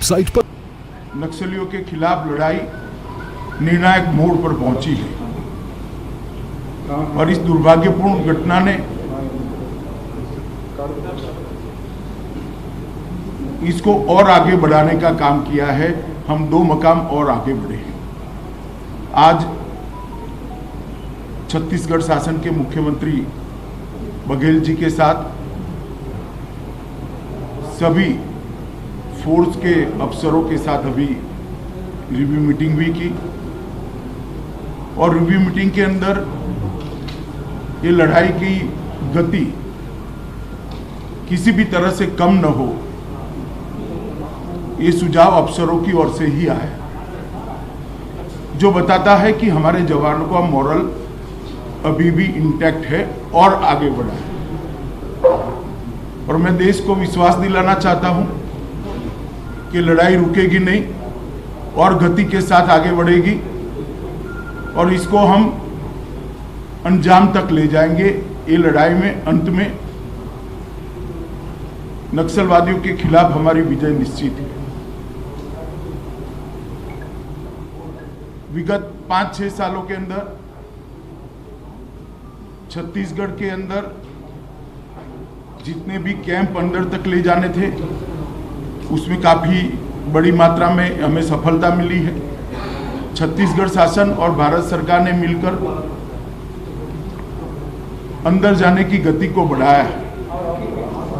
Website पर। नक्सलियों के खिलाफ लड़ाई निर्णायक मोड़ पर पहुंची है और इस दुर्भाग्यपूर्ण घटना ने इसको और आगे बढ़ाने का काम किया है। हम 2 मकाम और आगे बढ़े हैं। आज छत्तीसगढ़ शासन के मुख्यमंत्री बघेल जी के साथ सभी फोर्स के अफसरों के साथ अभी रिव्यू मीटिंग भी की और रिव्यू मीटिंग के अंदर ये लड़ाई की गति किसी भी तरह से कम न हो, ये सुझाव अफसरों की ओर से ही आया, जो बताता है कि हमारे जवानों का मॉरल अभी भी इंटैक्ट है और आगे बढ़ा है। और मैं देश को विश्वास दिलाना चाहता हूं कि लड़ाई रुकेगी नहीं और गति के साथ आगे बढ़ेगी और इसको हम अंजाम तक ले जाएंगे। ये लड़ाई में अंत में नक्सलवादियों के खिलाफ हमारी विजय निश्चित है। विगत 5-6 सालों के अंदर छत्तीसगढ़ के अंदर जितने भी कैंप अंदर तक ले जाने थे उसमें काफ़ी बड़ी मात्रा में हमें सफलता मिली है। छत्तीसगढ़ शासन और भारत सरकार ने मिलकर अंदर जाने की गति को बढ़ाया है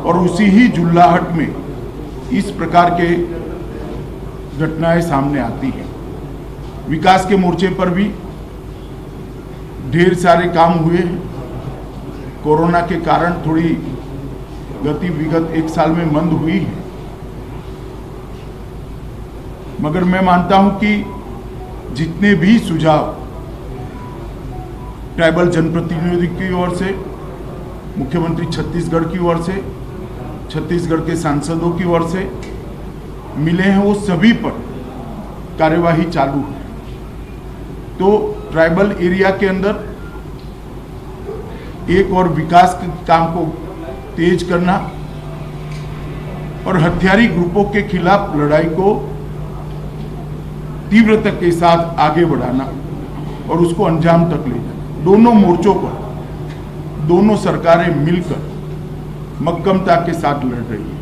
और उसी ही जुल्लाहट में इस प्रकार के घटनाएं सामने आती हैं। विकास के मोर्चे पर भी ढेर सारे काम हुए हैं। कोरोना के कारण थोड़ी गति विगत 1 साल में मंद हुई है, मगर मैं मानता हूं कि जितने भी सुझाव ट्राइबल जनप्रतिनिधि की ओर से, मुख्यमंत्री छत्तीसगढ़ की ओर से, छत्तीसगढ़ के सांसदों की ओर से मिले हैं, वो सभी पर कार्यवाही चालू है। तो ट्राइबल एरिया के अंदर एक और विकास के काम को तेज करना और हथियारी ग्रुपों के खिलाफ लड़ाई को तीव्रता के साथ आगे बढ़ाना और उसको अंजाम तक ले जाना, दोनों मोर्चों पर दोनों सरकारें मिलकर मक्कमता के साथ लड़ रही है।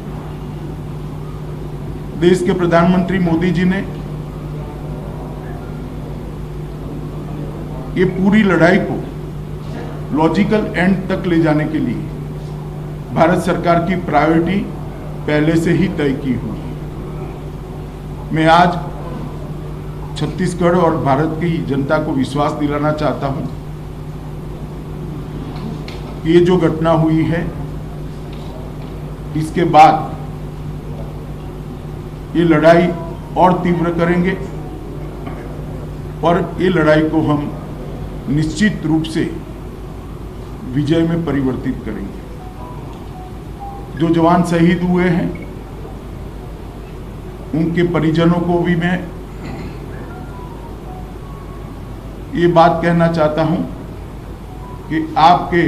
देश के प्रधानमंत्री मोदी जी ने ये पूरी लड़ाई को लॉजिकल एंड तक ले जाने के लिए भारत सरकार की प्रायोरिटी पहले से ही तय की हुई है। मैं आज छत्तीसगढ़ और भारत की जनता को विश्वास दिलाना चाहता हूं कि ये जो घटना हुई है, इसके बाद ये लड़ाई और तीव्र करेंगे और ये लड़ाई को हम निश्चित रूप से विजय में परिवर्तित करेंगे। जो जवान शहीद हुए हैं उनके परिजनों को भी मैं ये बात कहना चाहता हूं कि आपके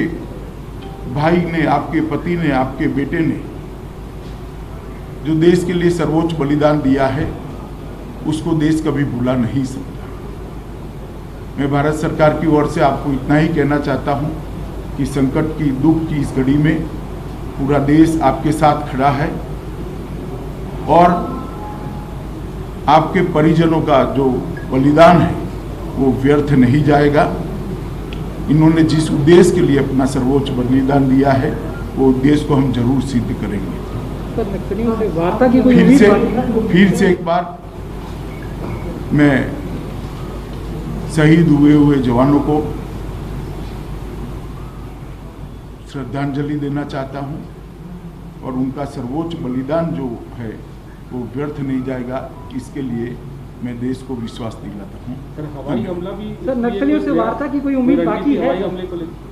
भाई ने, आपके पति ने, आपके बेटे ने जो देश के लिए सर्वोच्च बलिदान दिया है उसको देश कभी भुला नहीं सकता। मैं भारत सरकार की ओर से आपको इतना ही कहना चाहता हूं कि संकट की, दुख की इस घड़ी में पूरा देश आपके साथ खड़ा है और आपके परिजनों का जो बलिदान है वो व्यर्थ नहीं जाएगा। इन्होंने जिस उद्देश्य के लिए अपना सर्वोच्च बलिदान दिया है वो उद्देश्य को हम जरूर सिद्ध करेंगे। फिर से एक बार मैं शहीद हुए जवानों को श्रद्धांजलि देना चाहता हूं और उनका सर्वोच्च बलिदान जो है वो व्यर्थ नहीं जाएगा, इसके लिए मैं देश को विश्वास दिलाता हूं। सर, हवाई हमला भी, सर, नक्सलियों से वार्ता की कोई उम्मीद बाकी है? हवाई हमले को लेकर